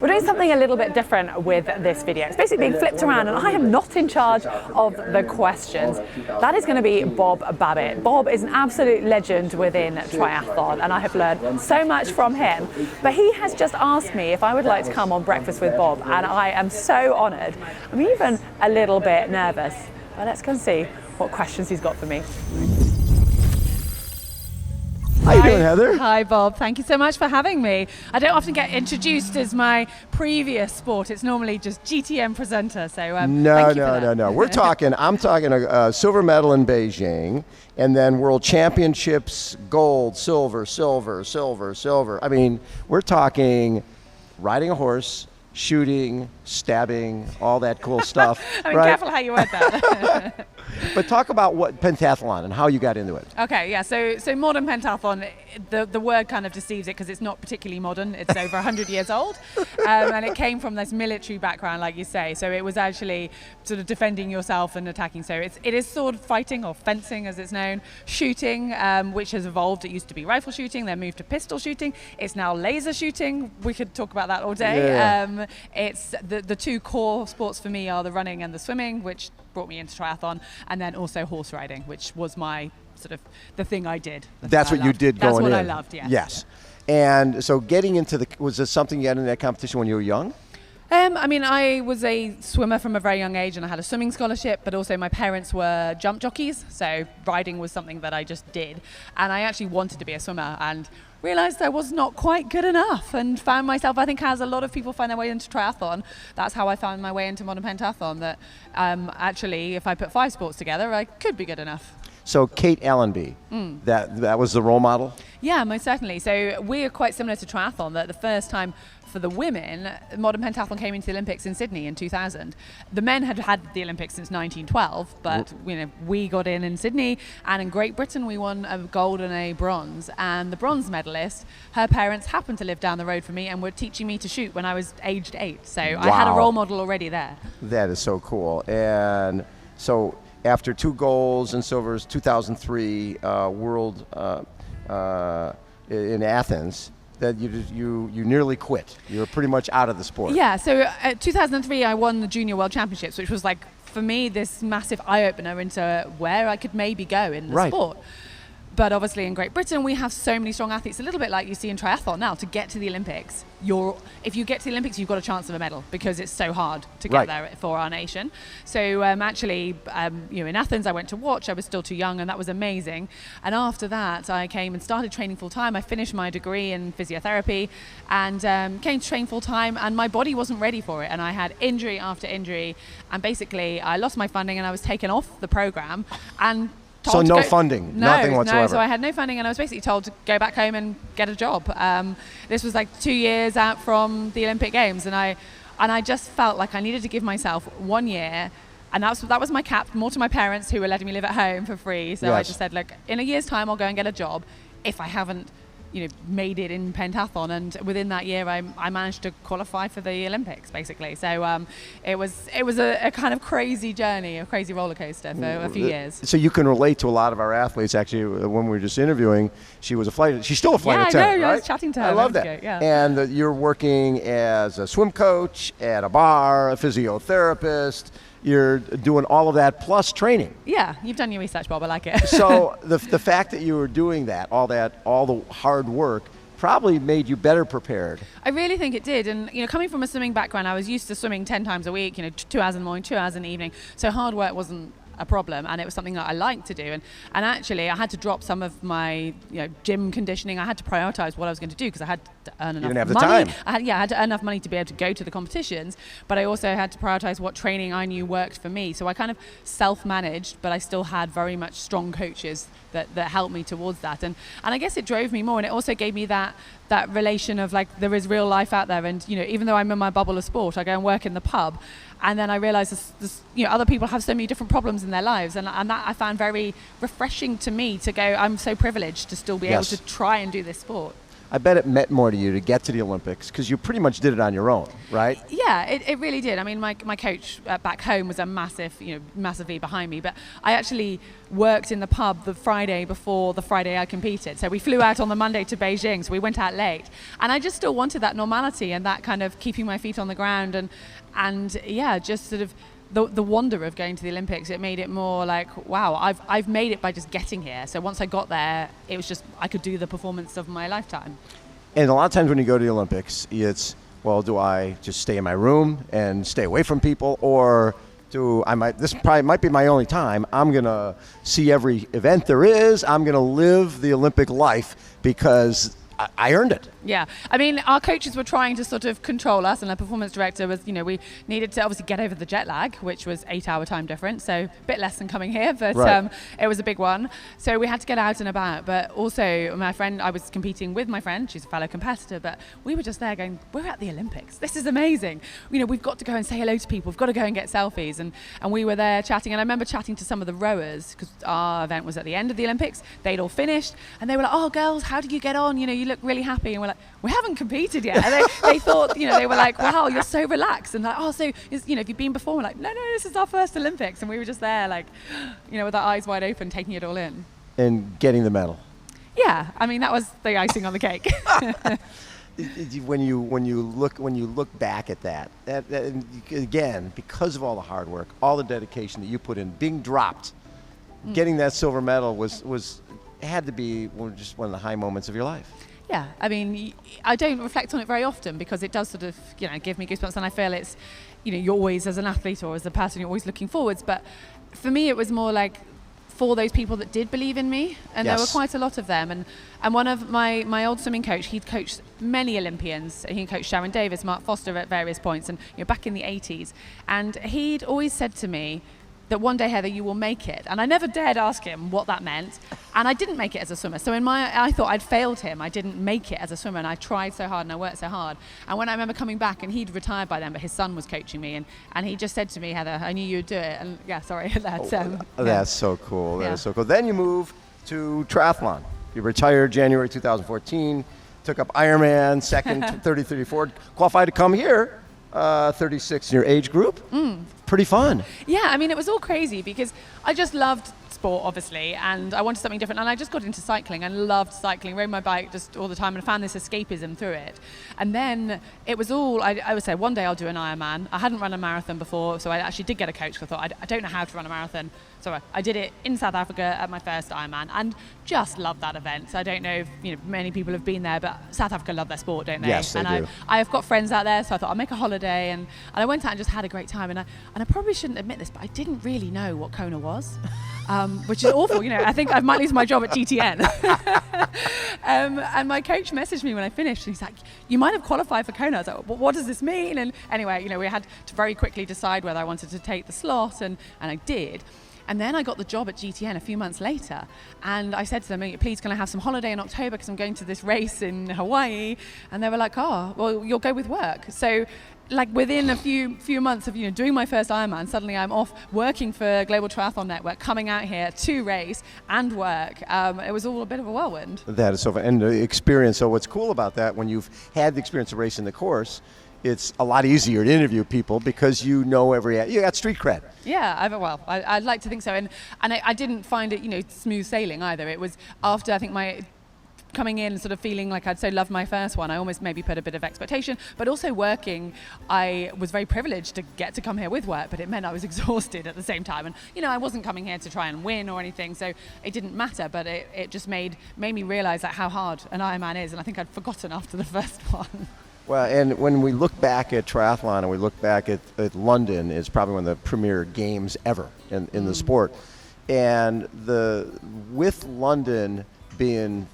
We're doing something a little bit different with this video. It's basically being flipped around and I am not in charge of the questions. That is going to be Bob Babbitt. Bob is an absolute legend within triathlon and I have learned so much from him. But he has just asked me if I would like to come on Breakfast with Bob and I am so honoured. I'm even a little bit nervous. But let's go and see what questions he's got for me. How you doing, Heather? Hi, Bob. Thank you so much for having me. I don't often get introduced as my previous sport. It's normally just GTM presenter. So No. We're talking. I'm talking a silver medal in Beijing, and then World Championships, gold, silver. I mean, we're talking riding a horse, shooting, stabbing, all that cool stuff. I mean, right? Careful how you word that. But talk about what pentathlon and how you got into it. Okay, yeah. So modern pentathlon, the word kind of deceives it because it's not particularly modern. It's over 100 years old, and it came from this military background, like you say. So it was actually sort of defending yourself and attacking. So it is sword fighting or fencing, as it's known. Shooting, which has evolved. It used to be rifle shooting, then moved to pistol shooting. It's now laser shooting. We could talk about that all day. Yeah. It's the two core sports for me are the running and the swimming, which brought me into triathlon, and then also horse riding, which was my sort of the thing I did. That's what you did going in. That's what I loved, yes. Yes. And so getting into was this something you had in that competition when you were young? I mean, I was a swimmer from a very young age and I had a swimming scholarship, but also my parents were jump jockeys, so riding was something that I just did. And I actually wanted to be a swimmer and realised I was not quite good enough and found myself, I think as a lot of people find their way into triathlon, that's how I found my way into modern pentathlon, that actually if I put 5 sports together, I could be good enough. So Kate Allenby, that was the role model? Yeah, most certainly. So we're quite similar to triathlon, that the first time for the women, modern pentathlon came into the Olympics in Sydney in 2000. The men had had the Olympics since 1912, but we got in Sydney, and in Great Britain we won a gold and a bronze. And the bronze medalist, her parents happened to live down the road from me and were teaching me to shoot when I was aged 8. So wow. I had a role model already there. That is so cool. And so after 2 golds and silvers, 2003 World in Athens, that you nearly quit. You were pretty much out of the sport. Yeah, so 2003 I won the Junior World Championships, which was like, for me, this massive eye-opener into where I could maybe go in the sport. But obviously in Great Britain we have so many strong athletes, a little bit like you see in triathlon now. To get to the Olympics, if you get to the Olympics, you've got a chance of a medal because it's so hard to get there for our nation. So actually, in Athens I went to watch. I was still too young, and that was amazing. And after that, I came and started training full time. I finished my degree in physiotherapy, and came to train full time. And my body wasn't ready for it, and I had injury after injury. And basically, I lost my funding, and I was taken off the program. And so no funding, nothing whatsoever. No, so I had no funding and I was basically told to go back home and get a job. This was like 2 years out from the Olympic Games, and I just felt like I needed to give myself 1 year, and that was my cap, more to my parents who were letting me live at home for free. So I just said, look, in a year's time I'll go and get a job if I haven't made it in pentathlon, and within that year I managed to qualify for the Olympics basically. So it was a kind of crazy journey, a crazy roller coaster for a few years. So you can relate to a lot of our athletes. Actually, when we were just interviewing, she's still a flight attendant, right? I was chatting to her. I love that. Yeah. And you're working as a swim coach at a bar, a physiotherapist. You're doing all of that plus training. Yeah, you've done your research, Bob. I like it. So the fact that you were doing that, all the hard work, probably made you better prepared. I really think it did. And coming from a swimming background, I was used to swimming 10 times a week. 2 hours in the morning, 2 hours in the evening. So hard work wasn't a problem, and it was something that I liked to do. And actually, I had to drop some of my gym conditioning. I had to prioritize what I was going to do because I had to earn enough money. You didn't have the time. I had to earn enough money to be able to go to the competitions, but I also had to prioritize what training I knew worked for me. So I kind of self-managed, but I still had very much strong coaches that helped me towards that. And I guess it drove me more, and it also gave me that relation of like, there is real life out there. And even though I'm in my bubble of sport, I go and work in the pub, and then I realize this, other people have so many different problems in their lives, and that I found very refreshing to me to go, I'm so privileged to still be able to try and do this sport. I bet it meant more to you to get to the Olympics because you pretty much did it on your own, right? Yeah, it really did. I mean, my coach back home was a massively behind me, but I actually worked in the pub the Friday before the Friday I competed. So we flew out on the Monday to Beijing, so we went out late. And I just still wanted that normality and that kind of keeping my feet on the ground and yeah, just sort of the wonder of going to the Olympics. It made it more like, wow, I've made it by just getting here. So once I got there, it was just, I could do the performance of my lifetime. And a lot of times when you go to the Olympics, it's, well, do I just stay in my room and stay away from people, or this probably might be my only time. I'm going to see every event there is. I'm going to live the Olympic life because I earned it. Yeah. I mean, our coaches were trying to sort of control us, and our performance director was, we needed to obviously get over the jet lag, which was 8-hour time difference, so a bit less than coming here, but right. It was a big one. So we had to get out and about, but also my friend, I was competing with my friend, she's a fellow competitor, but we were just there going, we're at the Olympics. This is amazing. We've got to go and say hello to people. We've got to go and get selfies. And we were there chatting, and I remember chatting to some of the rowers, because our event was at the end of the Olympics. They'd all finished, and they were like, oh, girls, how did you get on? You look really happy. And we're like, we haven't competed yet. And they thought, they were like, wow, you're so relaxed. And like, oh, so, have you been before? We're like, no, this is our first Olympics. And we were just there, like, with our eyes wide open, taking it all in. And getting the medal. Yeah, I mean, that was the icing on the cake. When you look back at that, again, because of all the hard work, all the dedication that you put in, being dropped, getting that silver medal had to be just one of the high moments of your life. Yeah, I mean, I don't reflect on it very often because it does sort of, give me goosebumps, and I feel it's, you're always, as an athlete or as a person, you're always looking forwards. But for me, it was more like for those people that did believe in me, and yes. there were quite a lot of them. And one of my old swimming coach, he'd coached many Olympians. He coached Sharon Davis, Mark Foster at various points, and back in the 80s. And he'd always said to me that one day, Heather, you will make it. And I never dared ask him what that meant. And I didn't make it as a swimmer. So I thought I'd failed him. I didn't make it as a swimmer, and I tried so hard and I worked so hard. And when I remember coming back, and he'd retired by then, but his son was coaching me, and he just said to me, Heather, I knew you'd do it. And yeah, sorry. That's so cool. That is so cool. Then you move to triathlon. You retired January 2014, took up Ironman, second 30-34, qualified to come here, 36 in your age group. Pretty fun. Yeah, I mean, it was all crazy because I just loved sport, obviously, and I wanted something different, and I just got into cycling and loved cycling, rode my bike just all the time, and found this escapism through it. And then it was all, I would say, one day I'll do an Ironman. I hadn't run a marathon before, so I actually did get a coach, because I thought, I don't know how to run a marathon. So I did it in South Africa at my first Ironman, and just loved that event. So I don't know if many people have been there, but South Africa love their sport, don't they? Yes, they do. I've got friends out there, so I thought I'll make a holiday, and I went out and just had a great time. And I probably shouldn't admit this, but I didn't really know what Kona was, which is awful. I think I might lose my job at GTN. And my coach messaged me when I finished, and he's like, you might have qualified for Kona. I was like, well, what does this mean? And anyway, we had to very quickly decide whether I wanted to take the slot, and I did. And then I got the job at GTN a few months later, and I said to them, please can I have some holiday in October because I'm going to this race in Hawaii? And they were like, oh, well, you'll go with work. So like within a few months of doing my first Ironman, suddenly I'm off working for Global Triathlon Network, coming out here to race and work. It was all a bit of a whirlwind. That is so fun. And the experience, so what's cool about that, when you've had the experience of racing the course, it's a lot easier to interview people because you got street cred. Yeah, I'd like to think so. And I didn't find it, smooth sailing either. It was after, I think, my coming in and sort of feeling like I'd so loved my first one, I almost maybe put a bit of expectation, but also working, I was very privileged to get to come here with work, but it meant I was exhausted at the same time. And, I wasn't coming here to try and win or anything, so it didn't matter, but it just made me realize how hard an Ironman is, and I think I'd forgotten after the first one. Well, and when we look back at triathlon and we look back at London, it's probably one of the premier games ever in the sport. And with London being,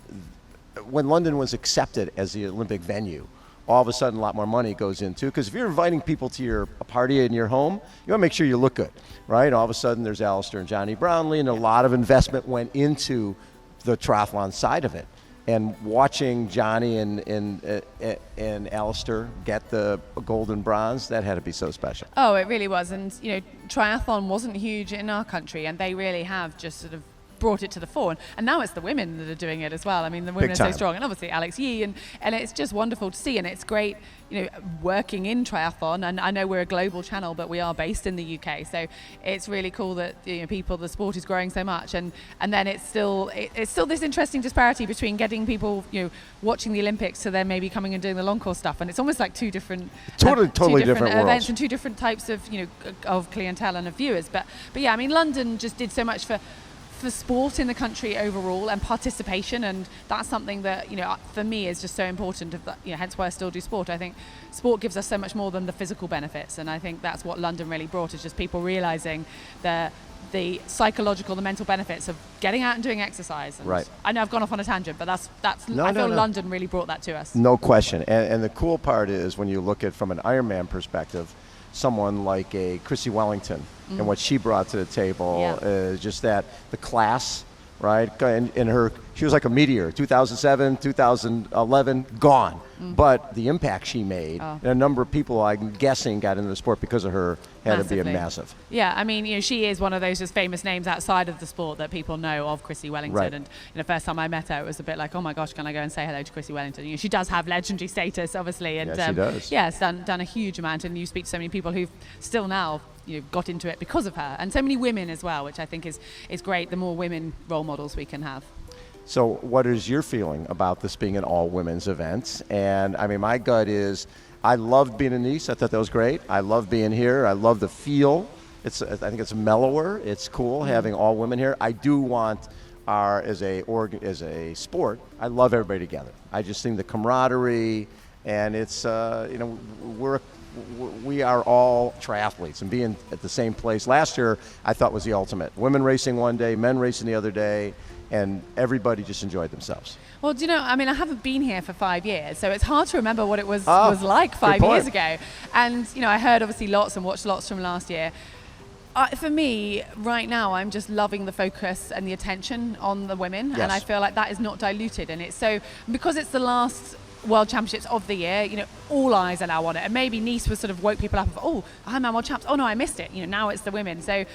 when London was accepted as the Olympic venue, all of a sudden a lot more money goes into, because if you're inviting people to a party in your home, you want to make sure you look good, right? All of a sudden there's Alistair and Johnny Brownlee, and a lot of investment went into the triathlon side of it. And watching Johnny and Alistair get the gold and bronze, that had to be so special. Oh, it really was. And, triathlon wasn't huge in our country, and they really have just sort of brought it to the fore. And now it's the women that are doing it as well. I mean, the women are so strong. And obviously Alex Yee, and it's just wonderful to see. And it's great, working in triathlon. And I know we're a global channel, but we are based in the UK. So it's really cool that the sport is growing so much. And then it's still this interesting disparity between getting people watching the Olympics to then maybe coming and doing the long course stuff. And it's almost like two different totally different events worlds. and two different types of of clientele and of viewers. But yeah, I mean, London just did so much for sport in the country overall and participation, and that's something that for me is just so important. Hence why I still do sport. I think sport gives us so much more than the physical benefits, and I think that's what London really brought, is just people realizing the psychological, the mental benefits of getting out and doing exercise. And right. I know I've gone off on a tangent, but I feel London really brought that to us. No question. And the cool part is when you look at from an Ironman perspective, someone like a Chrissy Wellington and what she brought to the table is just that the class, right? And she was like a meteor. 2007, 2011, gone. But the impact she made, and a number of people, I'm guessing, got into the sport because of her, had to be massive. Yeah, I mean, she is one of those just famous names outside of the sport that people know of, Chrissy Wellington. Right. And the first time I met her, it was a bit like, oh my gosh, can I go and say hello to Chrissy Wellington? She does have legendary status, obviously. And she does. Yeah, it's done a huge amount. And you speak to so many people who've still now got into it because of her, and so many women as well, which I think is great. The more women role models we can have. So what is your feeling about this being an all-women's event? And I mean, my gut is, I loved being in Nice. I thought that was great. I love being here. I love the feel. I think it's mellower. It's cool having all women here. I do want as a sport, I love everybody together. I just think the camaraderie, and it's we are all triathletes, and being at the same place last year I thought was the ultimate. Women racing one day, men racing the other day, and everybody just enjoyed themselves. Well, I mean, I haven't been here for 5 years, so it's hard to remember what it was like 5 years ago. And I heard obviously lots and watched lots from last year. For me, right now, I'm just loving the focus and the attention on the women, and I feel like that is not diluted. And it's so, because it's the last World Championships of the year, all eyes are now on it. And maybe Nice was sort of woke people up of, Ironman World Champs, oh no, I missed it. Now it's the women. So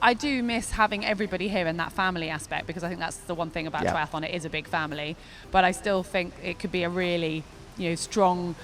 I do miss having everybody here in that family aspect, because I think that's the one thing about triathlon. It is a big family, but I still think it could be a really, strong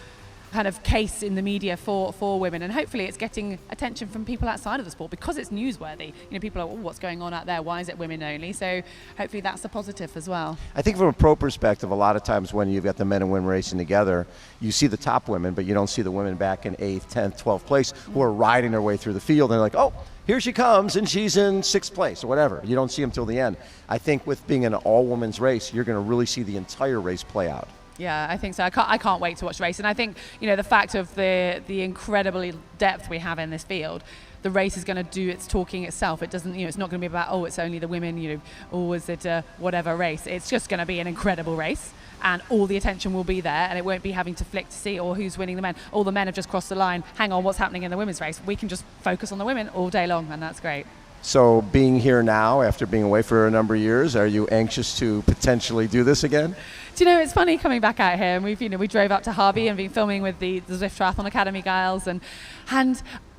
kind of case in the media for women, and hopefully it's getting attention from people outside of the sport because it's newsworthy. People are, what's going on out there? Why is it women only? So hopefully that's a positive as well. I think from a pro perspective, a lot of times when you've got the men and women racing together, you see the top women, but you don't see the women back in 8th, 10th, 12th place who are riding their way through the field, and they're like, oh, here she comes, and she's in 6th place or whatever. You don't see them till the end. I think with being an all-women's race, you're going to really see the entire race play out. Yeah, I think so. I can't wait to watch the race. And I think, the fact of the incredible depth we have in this field, the race is going to do its talking itself. It doesn't, it's not going to be about, it's only the women, or is it a whatever race. It's just going to be an incredible race, and all the attention will be there, and it won't be having to flick to see, who's winning the men. All the men have just crossed the line. Hang on, what's happening in the women's race? We can just focus on the women all day long, and that's great. So being here now, after being away for a number of years, are you anxious to potentially do this again? Do you know, it's funny coming back out here, and we drove up to Harvey and been filming with the Zwift Triathlon Academy guys, and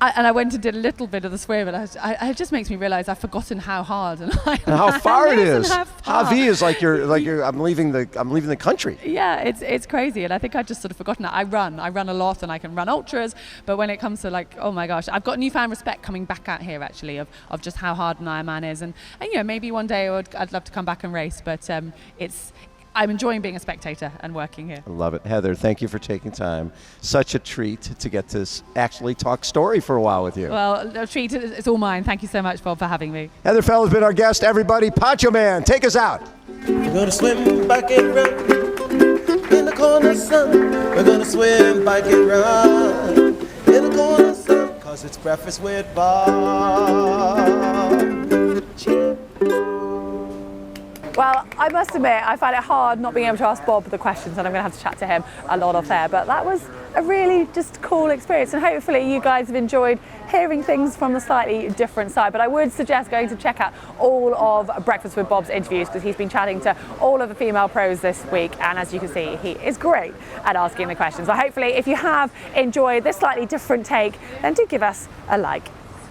I went and did a little bit of the swim, and it just makes me realize I've forgotten how hard and how far it is. Harvey is like I'm leaving the country. Yeah, it's crazy, and I think I'd just sort of forgotten that. I run a lot, and I can run ultras, but when it comes to oh my gosh, I've got newfound respect coming back out here actually of just how hard an Ironman is, and maybe one day I'd love to come back and race, but I'm enjoying being a spectator and working here. I love it. Heather, thank you for taking time. Such a treat to get to actually talk story for a while with you. Well, a treat. It's all mine. Thank you so much, Bob, for having me. Heather Fell has been our guest. Everybody, Poncho Man, take us out. We're going to swim, bike, and run in the corner sun. We're going to swim, bike, and run in the corner sun, because it's breakfast with Bob. Cheers. Well, I must admit, I find it hard not being able to ask Bob the questions, and I'm going to have to chat to him a lot off air, but that was a really just cool experience, and hopefully you guys have enjoyed hearing things from the slightly different side. But I would suggest going to check out all of Breakfast with Bob's interviews, because he's been chatting to all of the female pros this week, and as you can see, he is great at asking the questions. So hopefully if you have enjoyed this slightly different take, then do give us a like